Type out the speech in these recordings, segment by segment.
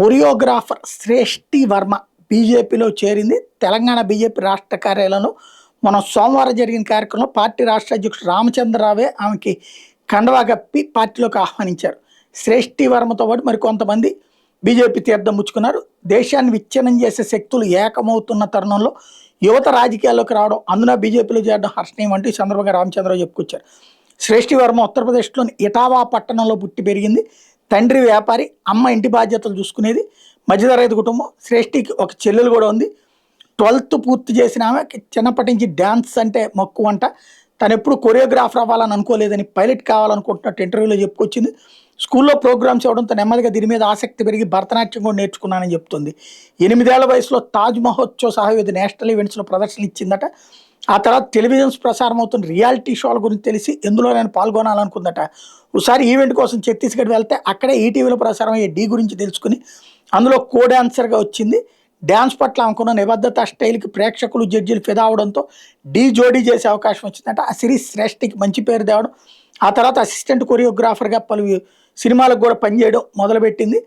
Choreographer శ్రేష్ఠి వర్మ బీజేపీలో చేరింది. Telangana BJP రాష్ట్ర కార్యాలయంలో మనం సోమవారం జరిగిన కార్యక్రమంలో పార్టీ రాష్ట్ర అధ్యక్షుడు రామచంద్రరావే ఆమెకి కండవా కప్పి పార్టీలోకి ఆహ్వానించారు. శ్రేష్ఠి వర్మతో పాటు మరి కొంతమంది బీజేపీ తీర్థం ముచ్చుకున్నారు. దేశాన్ని విచ్ఛిన్నం చేసే శక్తులు ఏకమవుతున్న తరుణంలో యువత రాజకీయాల్లోకి రావడం, అందున బీజేపీలో చేరడం హర్షణీయం అంటూ ఈ సందర్భంగా రామచంద్రరావు చెప్పుకొచ్చారు. శ్రేష్ఠి వర్మ ఉత్తరప్రదేశ్లోని ఇటావా పట్టణంలో పుట్టి పెరిగింది. తండ్రి వ్యాపారి, అమ్మ ఇంటి బాధ్యతలు చూసుకునేది. మధ్యతరగతి కుటుంబం. శ్రేష్ఠికి ఒక చెల్లెలు కూడా ఉంది. 12th పూర్తి చేసిన ఆమె చిన్నప్పటి నుంచి డ్యాన్స్ అంటే మక్కువ అంట. తను ఎప్పుడు కొరియోగ్రాఫర్ అవ్వాలని అనుకోలేదని, పైలట్ కావాలనుకుంటున్నట్టు ఇంటర్వ్యూలో చెప్పుకొచ్చింది. స్కూల్లో ప్రోగ్రామ్స్ ఇవ్వడంతో నెమ్మదిగా దీని మీద ఆసక్తి పెరిగి భరతనాట్యం కూడా నేర్చుకున్నానని చెప్తుంది. 8 ఏళ్ల వయసులో తాజ్ మహోత్సవ్ సహా వివిధ నేషనల్ ఈవెంట్స్లో ప్రదర్శనలు ఇచ్చిందట. ఆ తర్వాత టెలివిజన్స్ ప్రసారం అవుతున్న రియాలిటీ షోల గురించి తెలిసి ఎందులో నేను పాల్గొనాలనుకుందట. ఒకసారి ఈవెంట్ కోసం ఛత్తీస్గఢ్ వెళ్తే అక్కడే ఈటీవీలో ప్రసారం అయ్యే ఢీ గురించి తెలుసుకుని అందులో కో డాన్సర్గా వచ్చింది. డ్యాన్స్ పట్ల ఆమెకున్న నిబద్ధత, స్టైల్కి ప్రేక్షకులు, జడ్జీలు ఫిదా అవడంతో ఢీ జోడీ చేసే అవకాశం వచ్చిందట. ఆ సిరీస్ శ్రేష్ఠికి మంచి పేరు తేవడం, ఆ తర్వాత అసిస్టెంట్ కొరియోగ్రాఫర్గా పలు సినిమాలకు కూడా పనిచేయడం మొదలుపెట్టింది.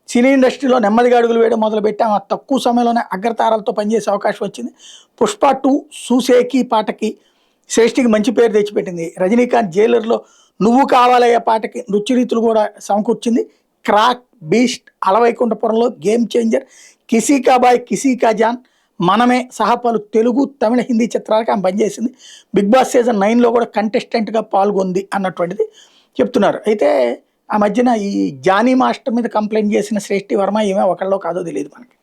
సినీ ఇండస్ట్రీలో నెమ్మదిగా అడుగులు వేయడం మొదలుపెట్టి ఆమె తక్కువ సమయంలోనే అగ్రతారాలతో పనిచేసే అవకాశం వచ్చింది. పుష్ప 2 సూసేకి పాటకి శ్రేష్ఠికి మంచి పేరు తెచ్చిపెట్టింది. రజనీకాంత్ జైలర్లో నువ్వు కావాలయ్యే పాటకి నృత్య రీతులు కూడా సమకూర్చింది. క్రాక్, బీస్ట్, అలవైకుంఠపురంలో, గేమ్ చేంజర్, కిసీ కా బాయ్ కిసీ కా జాన్, మనమే సహా పలు తెలుగు, తమిళ, హిందీ చిత్రాలకు ఆమె పనిచేసింది. బిగ్ బాస్ సీజన్ 9లో కూడా కంటెస్టెంట్గా పాల్గొంది అన్నటువంటిది చెప్తున్నారు. అయితే ఆ మధ్యన ఈ జానీ మాస్టర్ మీద కంప్లైంట్ చేసిన శ్రేష్ఠి వర్మ ఏమో ఒకళ్ళో కాదో తెలియదు మనకి.